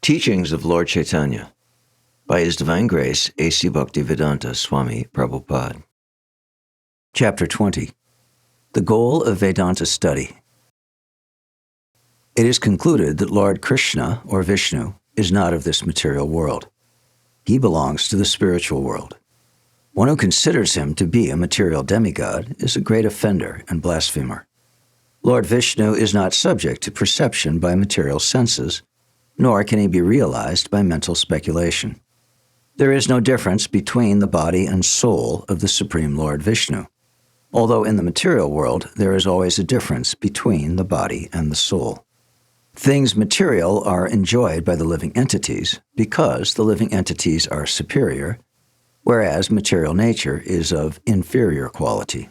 Teachings of Lord Caitanya by His Divine Grace, A.C. Bhaktivedanta Swami Prabhupāda. Chapter 20. The Goal of Vedānta Study. It is concluded that Lord Krishna, or Vishnu, is not of this material world. He belongs to the spiritual world. One who considers him to be a material demigod is a great offender and blasphemer. Lord Vishnu is not subject to perception by material senses, nor can he be realized by mental speculation. There is no difference between the body and soul of the Supreme Lord Vishnu, although in the material world there is always a difference between the body and the soul. Things material are enjoyed by the living entities because the living entities are superior, whereas material nature is of inferior quality.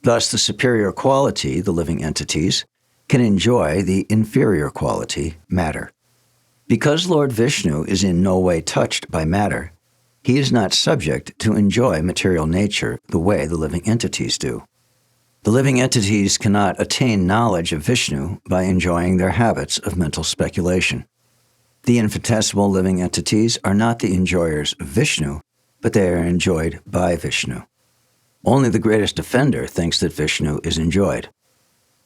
Thus, the superior quality, the living entities, can enjoy the inferior quality, matter. Because Lord Vishnu is in no way touched by matter, he is not subject to enjoy material nature the way the living entities do. The living entities cannot attain knowledge of Vishnu by enjoying their habits of mental speculation. The infinitesimal living entities are not the enjoyers of Vishnu, but they are enjoyed by Vishnu. Only the greatest offender thinks that Vishnu is enjoyed.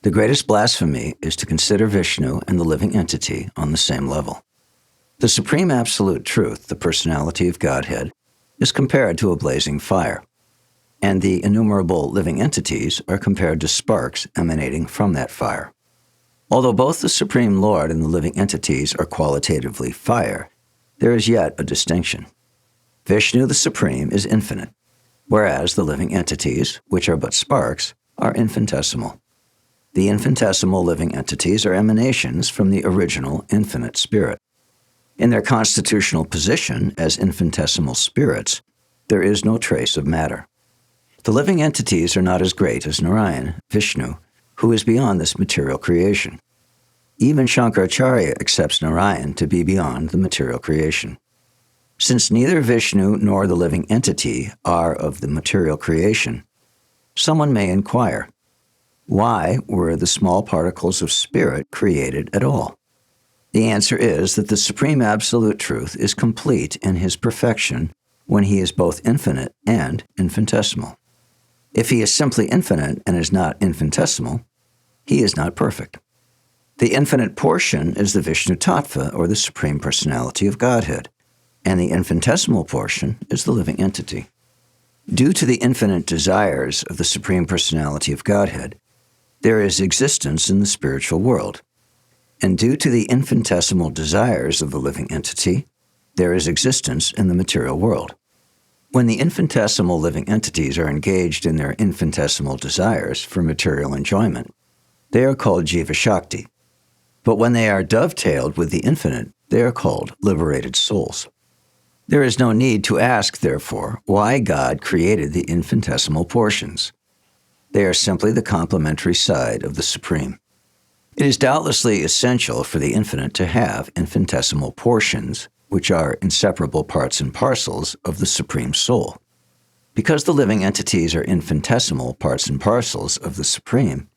The greatest blasphemy is to consider Vishnu and the living entity on the same level. The Supreme Absolute Truth, the personality of Godhead, is compared to a blazing fire, and the innumerable living entities are compared to sparks emanating from that fire. Although both the Supreme Lord and the living entities are qualitatively fire, there is yet a distinction. Vishnu, the Supreme, is infinite, whereas the living entities, which are but sparks, are infinitesimal. The infinitesimal living entities are emanations from the original infinite spirit. In their constitutional position as infinitesimal spirits, there is no trace of matter. The living entities are not as great as Narayan, Vishnu, who is beyond this material creation. Even Shankaracharya accepts Narayan to be beyond the material creation. Since neither Vishnu nor the living entity are of the material creation, someone may inquire, why were the small particles of spirit created at all? The answer is that the Supreme Absolute Truth is complete in his perfection when he is both infinite and infinitesimal. If he is simply infinite and is not infinitesimal, he is not perfect. The infinite portion is the Vishnu Tattva, or the Supreme Personality of Godhead, and the infinitesimal portion is the living entity. Due to the infinite desires of the Supreme Personality of Godhead, there is existence in the spiritual world. And due to the infinitesimal desires of the living entity, there is existence in the material world. When the infinitesimal living entities are engaged in their infinitesimal desires for material enjoyment, they are called Jiva Shakti. But when they are dovetailed with the infinite, they are called liberated souls. There is no need to ask, therefore, why God created the infinitesimal portions. They are simply the complementary side of the Supreme. It is doubtlessly essential for the infinite to have infinitesimal portions, which are inseparable parts and parcels of the Supreme Soul. Because the living entities are infinitesimal parts and parcels of the Supreme,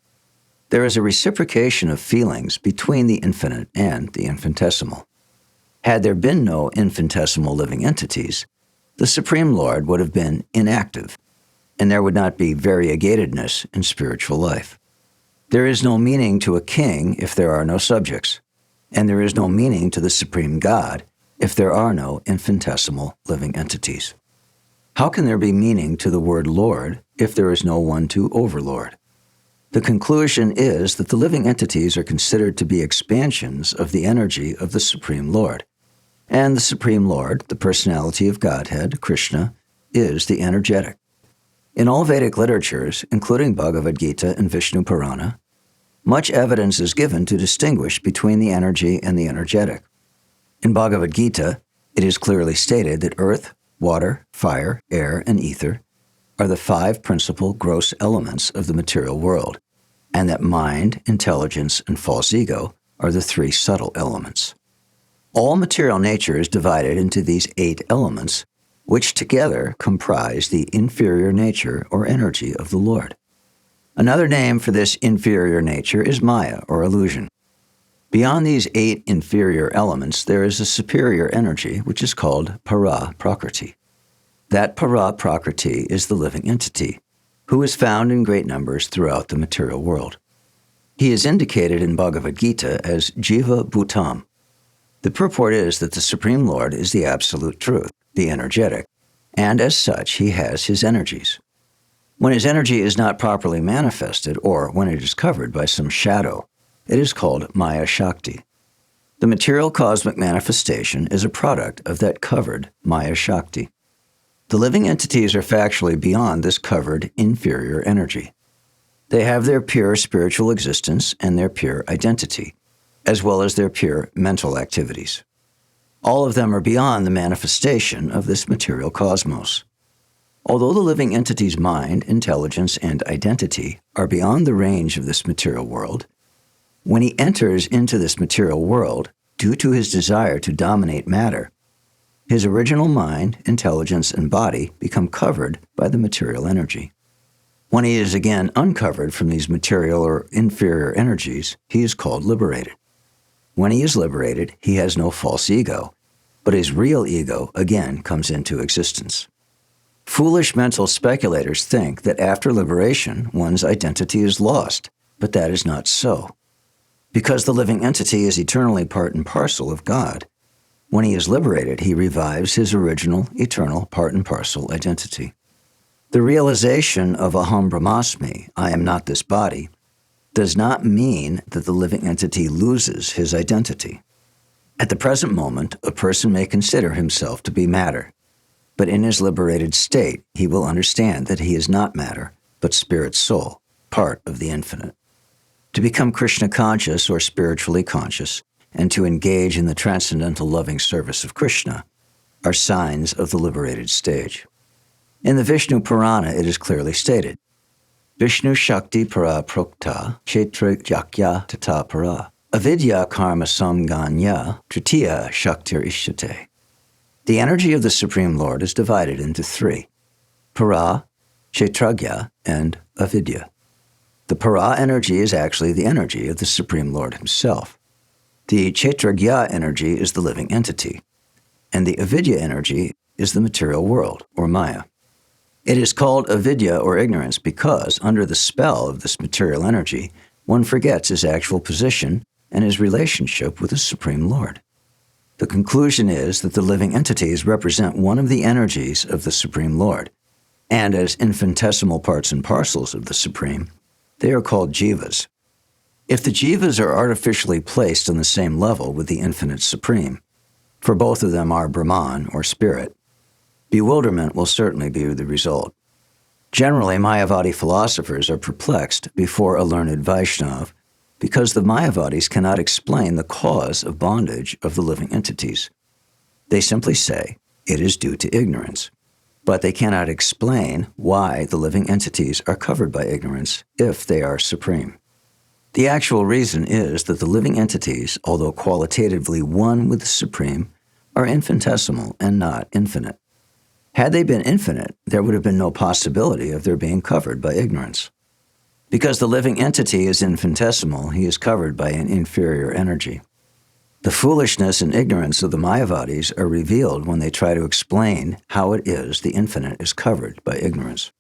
there is a reciprocation of feelings between the infinite and the infinitesimal. Had there been no infinitesimal living entities, the Supreme Lord would have been inactive, and there would not be variegatedness in spiritual life. There is no meaning to a king if there are no subjects, and there is no meaning to the Supreme God if there are no infinitesimal living entities. How can there be meaning to the word Lord if there is no one to overlord? The conclusion is that the living entities are considered to be expansions of the energy of the Supreme Lord, and the Supreme Lord, the personality of Godhead, Krishna, is the energetic. In all Vedic literatures, including Bhagavad Gita and Vishnu Purana, much evidence is given to distinguish between the energy and the energetic. In Bhagavad Gita, it is clearly stated that earth, water, fire, air, and ether are the 5 principal gross elements of the material world, and that mind, intelligence, and false ego are the 3 subtle elements. All material nature is divided into these 8 elements, which together comprise the inferior nature or energy of the Lord. Another name for this inferior nature is Maya, or illusion. Beyond these 8 inferior elements, there is a superior energy which is called Para Prakriti. That Para Prakriti is the living entity, who is found in great numbers throughout the material world. He is indicated in Bhagavad Gita as Jiva Bhutam. The purport is that the Supreme Lord is the absolute truth, the energetic, and as such he has his energies. When his energy is not properly manifested, or when it is covered by some shadow, it is called Maya Shakti. The material cosmic manifestation is a product of that covered Maya Shakti. The living entities are factually beyond this covered inferior energy. They have their pure spiritual existence and their pure identity, as well as their pure mental activities. All of them are beyond the manifestation of this material cosmos. Although the living entity's mind, intelligence, and identity are beyond the range of this material world, when he enters into this material world, due to his desire to dominate matter, his original mind, intelligence, and body become covered by the material energy. When he is again uncovered from these material or inferior energies, he is called liberated. When he is liberated, he has no false ego, but his real ego again comes into existence. Foolish mental speculators think that after liberation, one's identity is lost, but that is not so. Because the living entity is eternally part and parcel of God, when he is liberated, he revives his original, eternal, part and parcel identity. The realization of Aham Brahmasmi, I am not this body, does not mean that the living entity loses his identity. At the present moment, a person may consider himself to be matter, but in his liberated state, he will understand that he is not matter, but spirit soul, part of the infinite. To become Krishna conscious or spiritually conscious, and to engage in the transcendental loving service of Krishna, are signs of the liberated stage. In the Vishnu Purana, it is clearly stated, Vishnu Shakti Para Prokta Kshetra Tata Para Avidya Karma Samganya Tritiya Shaktir Ishyate. The energy of the Supreme Lord is divided into 3, Para, Kshetragya, and Avidya. The Para energy is actually the energy of the Supreme Lord himself. The Kshetragya energy is the living entity, and the Avidya energy is the material world, or Maya. It is called avidya or ignorance because, under the spell of this material energy, one forgets his actual position and his relationship with the Supreme Lord. The conclusion is that the living entities represent one of the energies of the Supreme Lord, and as infinitesimal parts and parcels of the Supreme, they are called jivas. If the jivas are artificially placed on the same level with the infinite Supreme, for both of them are Brahman or spirit, bewilderment will certainly be the result. Generally, Mayavadi philosophers are perplexed before a learned Vaishnav because the Mayavadis cannot explain the cause of bondage of the living entities. They simply say it is due to ignorance, but they cannot explain why the living entities are covered by ignorance if they are supreme. The actual reason is that the living entities, although qualitatively one with the Supreme, are infinitesimal and not infinite. Had they been infinite, there would have been no possibility of their being covered by ignorance. Because the living entity is infinitesimal, he is covered by an inferior energy. The foolishness and ignorance of the Mayavadis are revealed when they try to explain how it is the infinite is covered by ignorance.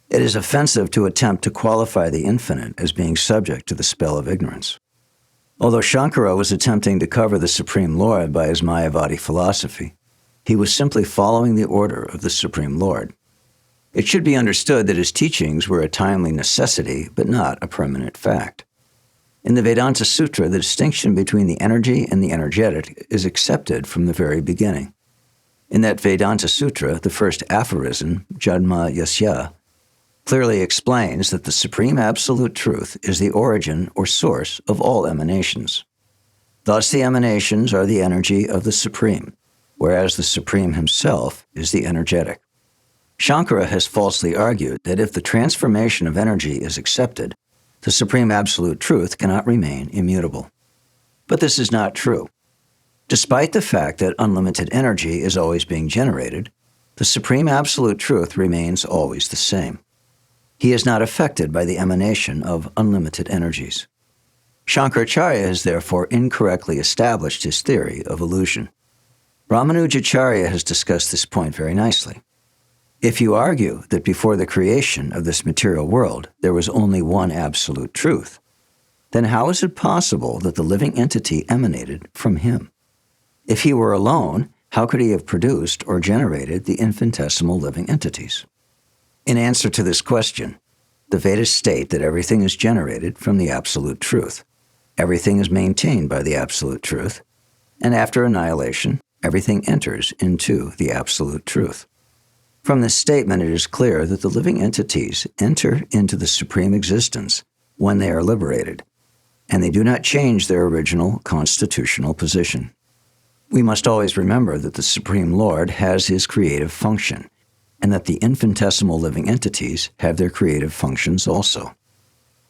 It is offensive to attempt to qualify the infinite as being subject to the spell of ignorance. Although Shankara was attempting to cover the Supreme Lord by his Mayavadi philosophy, he was simply following the order of the Supreme Lord. It should be understood that his teachings were a timely necessity, but not a permanent fact. In the Vedānta Sutra, the distinction between the energy and the energetic is accepted from the very beginning. In that Vedānta Sutra, the first aphorism, Jadma Yasya, clearly explains that the Supreme Absolute Truth is the origin or source of all emanations. Thus, the emanations are the energy of the Supreme, whereas the Supreme himself is the energetic. Shankara has falsely argued that if the transformation of energy is accepted, the Supreme Absolute Truth cannot remain immutable. But this is not true. Despite the fact that unlimited energy is always being generated, the Supreme Absolute Truth remains always the same. He is not affected by the emanation of unlimited energies. Shankaracharya has therefore incorrectly established his theory of illusion. Ramanujacharya has discussed this point very nicely. If you argue that before the creation of this material world there was only one absolute truth, then how is it possible that the living entity emanated from him? If he were alone, how could he have produced or generated the infinitesimal living entities? In answer to this question, the Vedas state that everything is generated from the absolute truth. Everything is maintained by the absolute truth, and after annihilation, everything enters into the absolute truth. From this statement, it is clear that the living entities enter into the supreme existence when they are liberated, and they do not change their original constitutional position. We must always remember that the Supreme Lord has his creative function, and that the infinitesimal living entities have their creative functions also.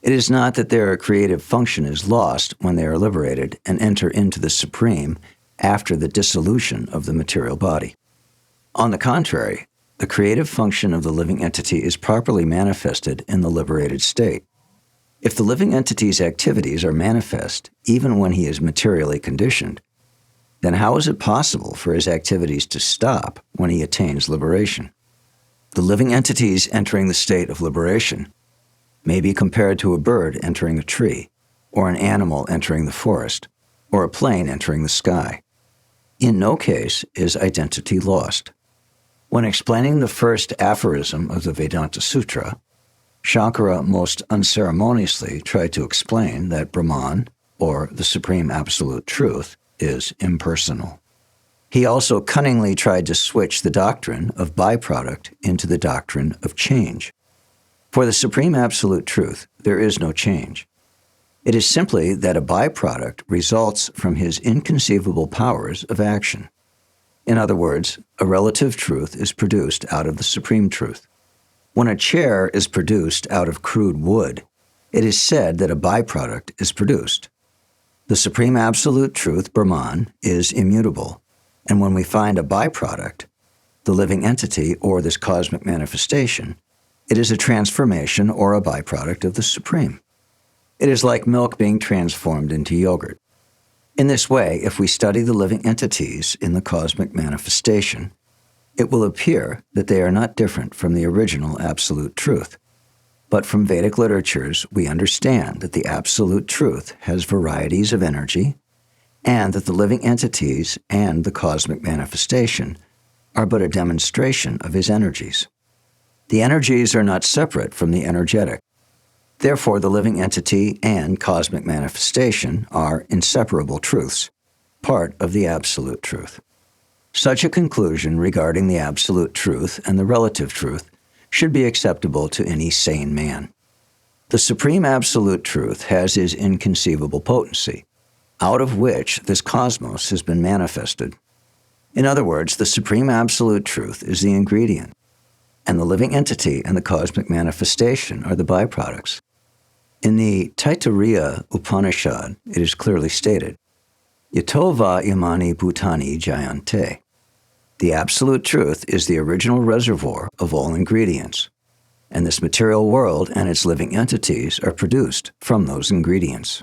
It is not that their creative function is lost when they are liberated and enter into the Supreme after the dissolution of the material body. On the contrary, the creative function of the living entity is properly manifested in the liberated state. If the living entity's activities are manifest even when he is materially conditioned, then how is it possible for his activities to stop when he attains liberation? The living entities entering the state of liberation may be compared to a bird entering a tree, or an animal entering the forest, or a plane entering the sky. In no case is identity lost. When explaining the first aphorism of the Vedānta Sutra, Shankara most unceremoniously tried to explain that Brahman, or the Supreme Absolute Truth, is impersonal. He also cunningly tried to switch the doctrine of byproduct into the doctrine of change. For the Supreme Absolute Truth, there is no change. It is simply that a byproduct results from his inconceivable powers of action. In other words, a relative truth is produced out of the Supreme Truth. When a chair is produced out of crude wood, it is said that a byproduct is produced. The Supreme Absolute Truth, Brahman, is immutable, and when we find a byproduct, the living entity or this cosmic manifestation, it is a transformation or a byproduct of the Supreme. It is like milk being transformed into yogurt. In this way, if we study the living entities in the cosmic manifestation, it will appear that they are not different from the original Absolute Truth. But from Vedic literatures, we understand that the Absolute Truth has varieties of energy, and that the living entities and the cosmic manifestation are but a demonstration of his energies. The energies are not separate from the energetic. Therefore, the living entity and cosmic manifestation are inseparable truths, part of the Absolute Truth. Such a conclusion regarding the Absolute Truth and the relative truth should be acceptable to any sane man. The Supreme Absolute Truth has his inconceivable potency, out of which this cosmos has been manifested. In other words, the Supreme Absolute Truth is the ingredient, and the living entity and the cosmic manifestation are the byproducts. In the Taittiriya Upanishad, it is clearly stated, Yato va imani bhutani jayante. The Absolute Truth is the original reservoir of all ingredients, and this material world and its living entities are produced from those ingredients.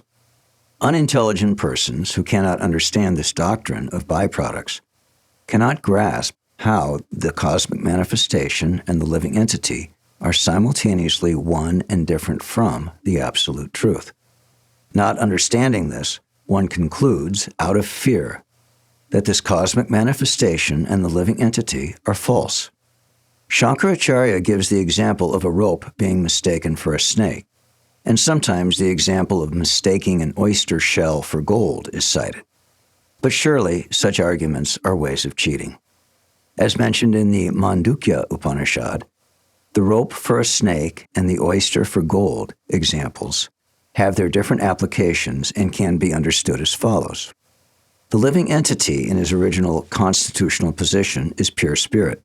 Unintelligent persons who cannot understand this doctrine of byproducts cannot grasp how the cosmic manifestation and the living entity are simultaneously one and different from the Absolute Truth. Not understanding this, one concludes, out of fear, that this cosmic manifestation and the living entity are false. Shankaracharya gives the example of a rope being mistaken for a snake, and sometimes the example of mistaking an oyster shell for gold is cited. But surely such arguments are ways of cheating. As mentioned in the Mandukya Upanishad, the rope for a snake and the oyster for gold examples have their different applications and can be understood as follows. The living entity in his original constitutional position is pure spirit.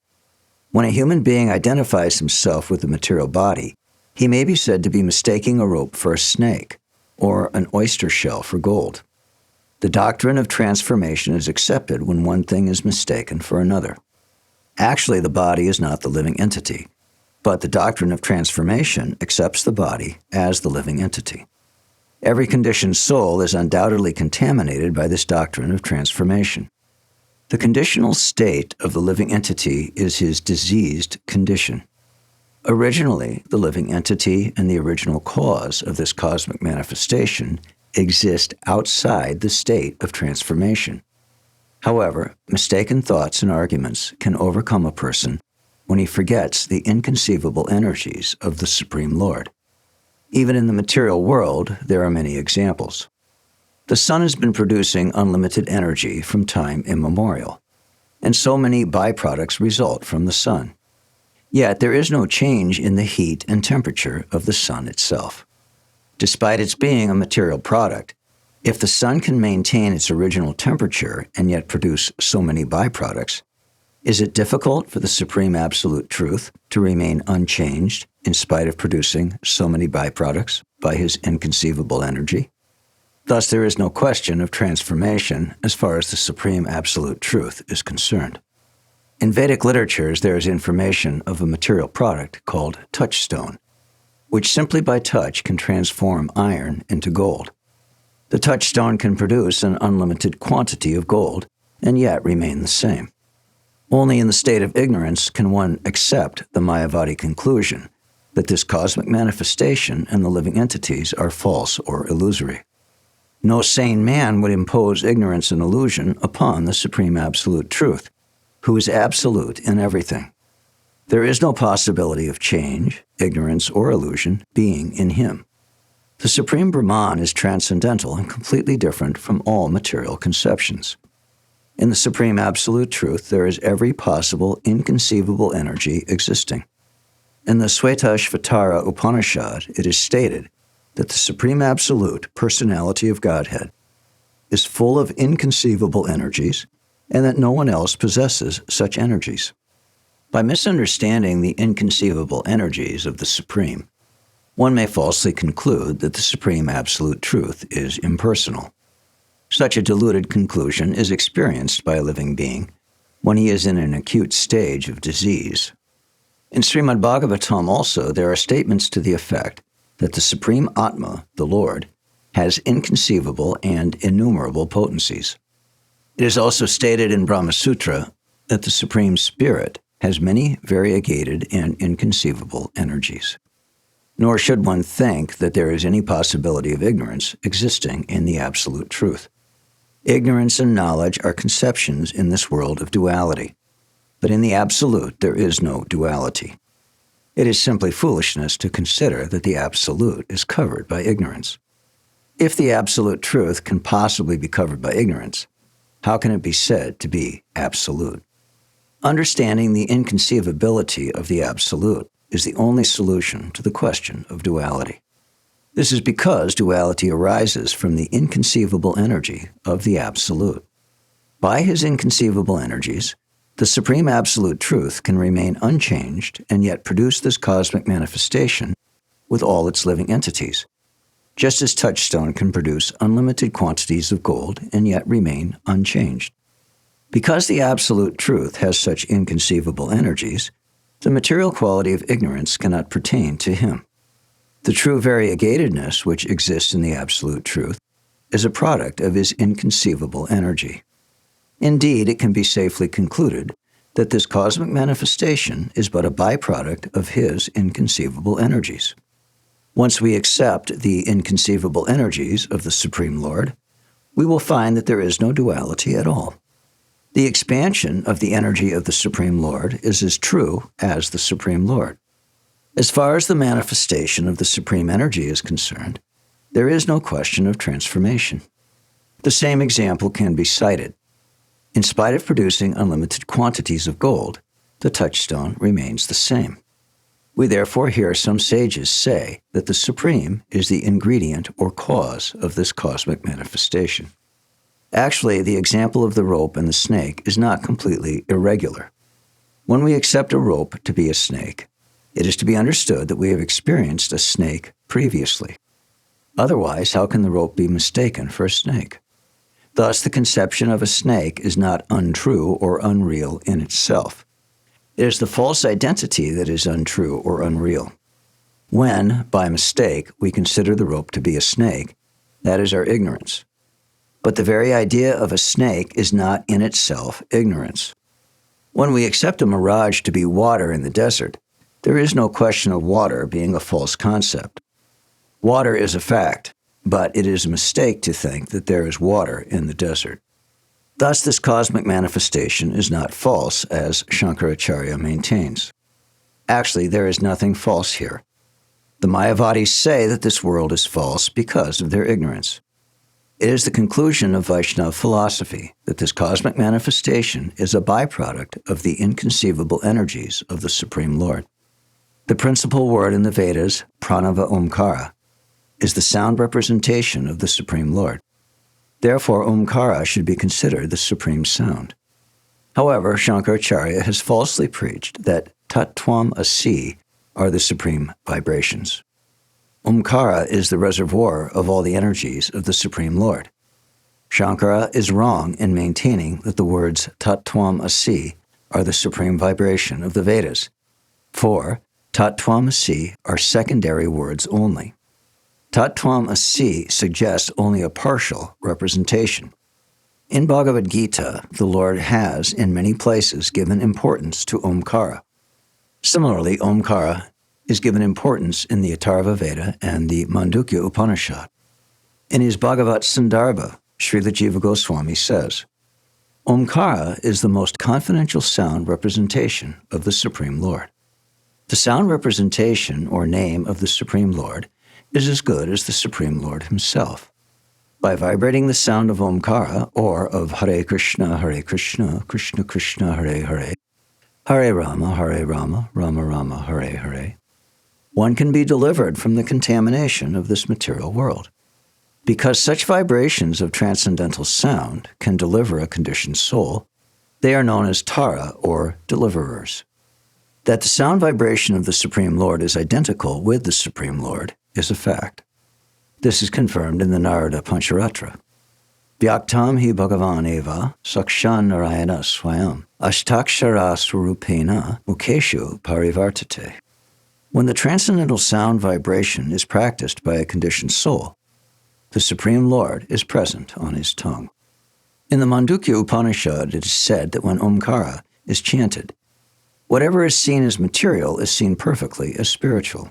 When a human being identifies himself with the material body, he may be said to be mistaking a rope for a snake or an oyster shell for gold. The doctrine of transformation is accepted when one thing is mistaken for another. Actually, the body is not the living entity, but the doctrine of transformation accepts the body as the living entity. Every conditioned soul is undoubtedly contaminated by this doctrine of transformation. The conditional state of the living entity is his diseased condition. Originally, the living entity and the original cause of this cosmic manifestation exist outside the state of transformation. However, mistaken thoughts and arguments can overcome a person when he forgets the inconceivable energies of the Supreme Lord. Even in the material world, there are many examples. The sun has been producing unlimited energy from time immemorial, and so many byproducts result from the sun. Yet there is no change in the heat and temperature of the sun itself. Despite its being a material product, if the sun can maintain its original temperature and yet produce so many byproducts, is it difficult for the Supreme Absolute Truth to remain unchanged in spite of producing so many byproducts by his inconceivable energy? Thus, there is no question of transformation as far as the Supreme Absolute Truth is concerned. In Vedic literatures, there is information of a material product called touchstone, which simply by touch can transform iron into gold. The touchstone can produce an unlimited quantity of gold and yet remain the same. Only in the state of ignorance can one accept the mayavada conclusion that this cosmic manifestation and the living entities are false or illusory. No sane man would impose ignorance and illusion upon the Supreme Absolute Truth, who is absolute in everything. There is no possibility of change, ignorance, or illusion being in him. The Supreme Brahman is transcendental and completely different from all material conceptions. In the Supreme Absolute Truth, there is every possible inconceivable energy existing. In the Shvetashvatara Upanishad, it is stated that the Supreme Absolute Personality of Godhead is full of inconceivable energies and that no one else possesses such energies. By misunderstanding the inconceivable energies of the Supreme, one may falsely conclude that the Supreme Absolute Truth is impersonal. Such a deluded conclusion is experienced by a living being when he is in an acute stage of disease. In Srimad Bhagavatam also, there are statements to the effect that the Supreme Atma, the Lord, has inconceivable and innumerable potencies. It is also stated in Brahma Sutra that the Supreme Spirit has many variegated and inconceivable energies. Nor should one think that there is any possibility of ignorance existing in the Absolute Truth. Ignorance and knowledge are conceptions in this world of duality, but in the Absolute there is no duality. It is simply foolishness to consider that the Absolute is covered by ignorance. If the Absolute Truth can possibly be covered by ignorance, how can it be said to be absolute? Understanding the inconceivability of the Absolute is the only solution to the question of duality. This is because duality arises from the inconceivable energy of the Absolute. By his inconceivable energies, the Supreme Absolute Truth can remain unchanged and yet produce this cosmic manifestation with all its living entities, just as touchstone can produce unlimited quantities of gold and yet remain unchanged. Because the Absolute Truth has such inconceivable energies, the material quality of ignorance cannot pertain to him. The true variegatedness which exists in the Absolute Truth is a product of his inconceivable energy. Indeed, it can be safely concluded that this cosmic manifestation is but a byproduct of his inconceivable energies. Once we accept the inconceivable energies of the Supreme Lord, we will find that there is no duality at all. The expansion of the energy of the Supreme Lord is as true as the Supreme Lord. As far as the manifestation of the Supreme Energy is concerned, there is no question of transformation. The same example can be cited. In spite of producing unlimited quantities of gold, the touchstone remains the same. We therefore hear some sages say that the Supreme is the ingredient or cause of this cosmic manifestation. Actually, the example of the rope and the snake is not completely irregular. When we accept a rope to be a snake, it is to be understood that we have experienced a snake previously. Otherwise, how can the rope be mistaken for a snake? Thus, the conception of a snake is not untrue or unreal in itself. It is the false identity that is untrue or unreal. When, by mistake, we consider the rope to be a snake, that is our ignorance. But the very idea of a snake is not in itself ignorance. When we accept a mirage to be water in the desert, there is no question of water being a false concept. Water is a fact, but it is a mistake to think that there is water in the desert. Thus, this cosmic manifestation is not false, as Shankaracharya maintains. Actually, there is nothing false here. The Mayavadis say that this world is false because of their ignorance. It is the conclusion of Vaishnava philosophy that this cosmic manifestation is a byproduct of the inconceivable energies of the Supreme Lord. The principal word in the Vedas, Pranava Omkara, is the sound representation of the Supreme Lord. Therefore, Omkara should be considered the supreme sound. However, Shankaracharya has falsely preached that Tattvam Asi are the supreme vibrations. Omkara is the reservoir of all the energies of the Supreme Lord. Shankara is wrong in maintaining that the words Tattvam Asi are the supreme vibration of the Vedas, for Tattvam Asi are secondary words only. Tattvam Asi suggests only a partial representation. In Bhagavad Gita, the Lord has, in many places, given importance to Omkara. Similarly, Omkara is given importance in the Atharva Veda and the Mandukya Upanishad. In his Bhagavat Sandarbha, Srila Jiva Goswami says, Omkara is the most confidential sound representation of the Supreme Lord. The sound representation or name of the Supreme Lord is as good as the Supreme Lord himself. By vibrating the sound of Omkara, or of Hare Krishna, Krishna Krishna, Hare Hare, Hare Rama, Rama Rama, Hare Hare, one can be delivered from the contamination of this material world. Because such vibrations of transcendental sound can deliver a conditioned soul, they are known as Tara, or deliverers. That the sound vibration of the Supreme Lord is identical with the Supreme Lord is a fact. This is confirmed in the Narrated Pancharatra. Vyaktam hi Bhagavan eva sakshan narayana swayam ashtakshara swarupena mukeshu parivartate. When the transcendental sound vibration is practiced by a conditioned soul, the Supreme Lord is present on his tongue. In the Mandukya Upanishad, it is said that when Omkara is chanted, whatever is seen as material is seen perfectly as spiritual.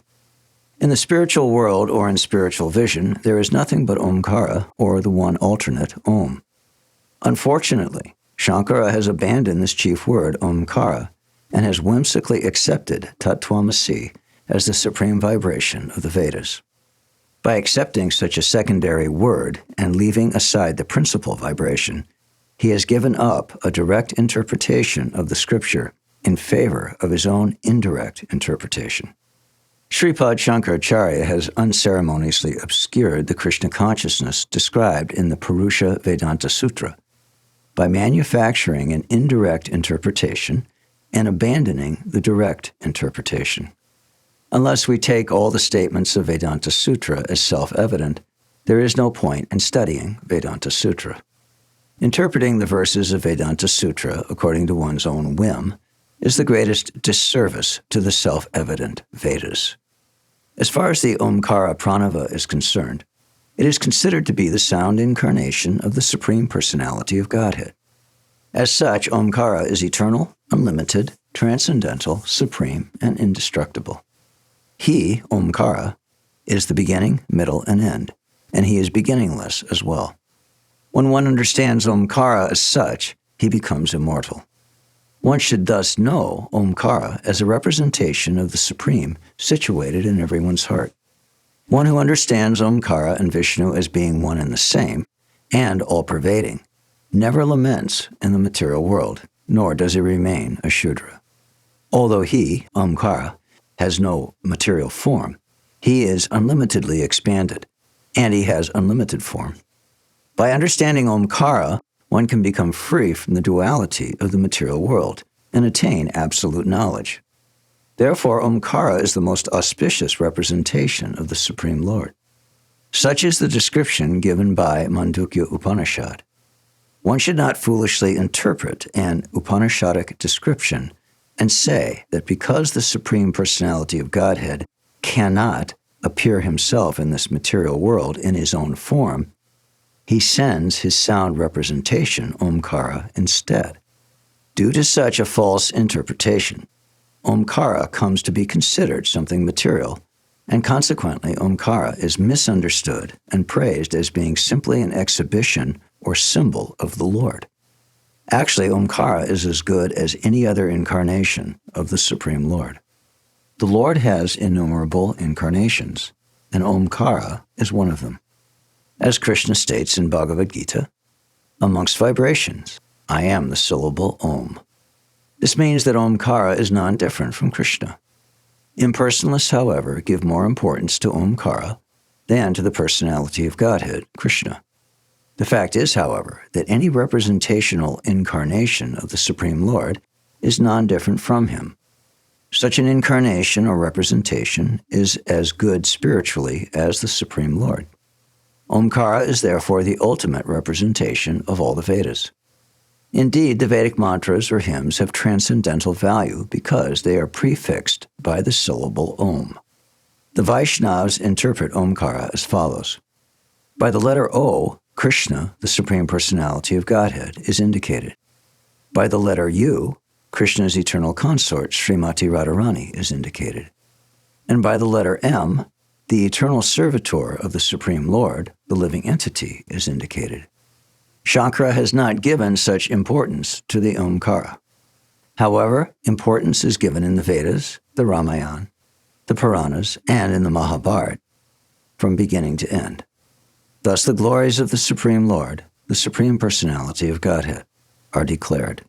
In the spiritual world or in spiritual vision, there is nothing but Omkara, or the one alternate Om. Unfortunately, Shankara has abandoned this chief word, Omkara, and has whimsically accepted Tattvam Asi as the supreme vibration of the Vedas. By accepting such a secondary word and leaving aside the principal vibration, he has given up a direct interpretation of the scripture in favor of his own indirect interpretation. Sripad Shankaracharya has unceremoniously obscured the Krishna consciousness described in the Purusha Vedānta Sutra by manufacturing an indirect interpretation and abandoning the direct interpretation. Unless we take all the statements of Vedanta Sutra as self-evident, there is no point in studying Vedanta Sutra. Interpreting the verses of Vedanta Sutra according to one's own whim is the greatest disservice to the self-evident Vedas. As far as the Omkara Pranava is concerned, it is considered to be the sound incarnation of the Supreme Personality of Godhead. As such, Omkara is eternal, unlimited, transcendental, supreme, and indestructible. He, Omkara, is the beginning, middle, and end, and he is beginningless as well. When one understands Omkara as such, he becomes immortal. One should thus know Omkara as a representation of the Supreme situated in everyone's heart. One who understands Omkara and Vishnu as being one and the same, and all-pervading, never laments in the material world, nor does he remain a Shudra. Although he, Omkara, has no material form, he is unlimitedly expanded, and he has unlimited form. By understanding Omkara, one can become free from the duality of the material world and attain absolute knowledge. Therefore, Omkara is the most auspicious representation of the Supreme Lord. Such is the description given by Mandukya Upanishad. One should not foolishly interpret an Upanishadic description and say that because the Supreme Personality of Godhead cannot appear himself in this material world in his own form, he sends his sound representation, Omkara, instead. Due to such a false interpretation, Omkara comes to be considered something material, and consequently Omkara is misunderstood and praised as being simply an exhibition or symbol of the Lord. Actually, Omkara is as good as any other incarnation of the Supreme Lord. The Lord has innumerable incarnations, and Omkara is one of them. As Krishna states in Bhagavad Gita, amongst vibrations, I am the syllable Om. This means that Omkara is non-different from Krishna. Impersonalists, however, give more importance to Omkara than to the personality of Godhead, Krishna. The fact is, however, that any representational incarnation of the Supreme Lord is non-different from him. Such an incarnation or representation is as good spiritually as the Supreme Lord. Omkara is therefore the ultimate representation of all the Vedas. Indeed, the Vedic mantras or hymns have transcendental value because they are prefixed by the syllable Om. The Vaishnavas interpret Omkara as follows. By the letter O, Krishna, the Supreme Personality of Godhead, is indicated. By the letter U, Krishna's eternal consort, Srimati Radharani, is indicated. And by the letter M, the eternal servitor of the Supreme Lord, the living entity, is indicated. Shankara has not given such importance to the Omkara. However, importance is given in the Vedas, the Ramayana, the Puranas, and in the Mahabharata, from beginning to end. Thus the glories of the Supreme Lord, the Supreme Personality of Godhead, are declared.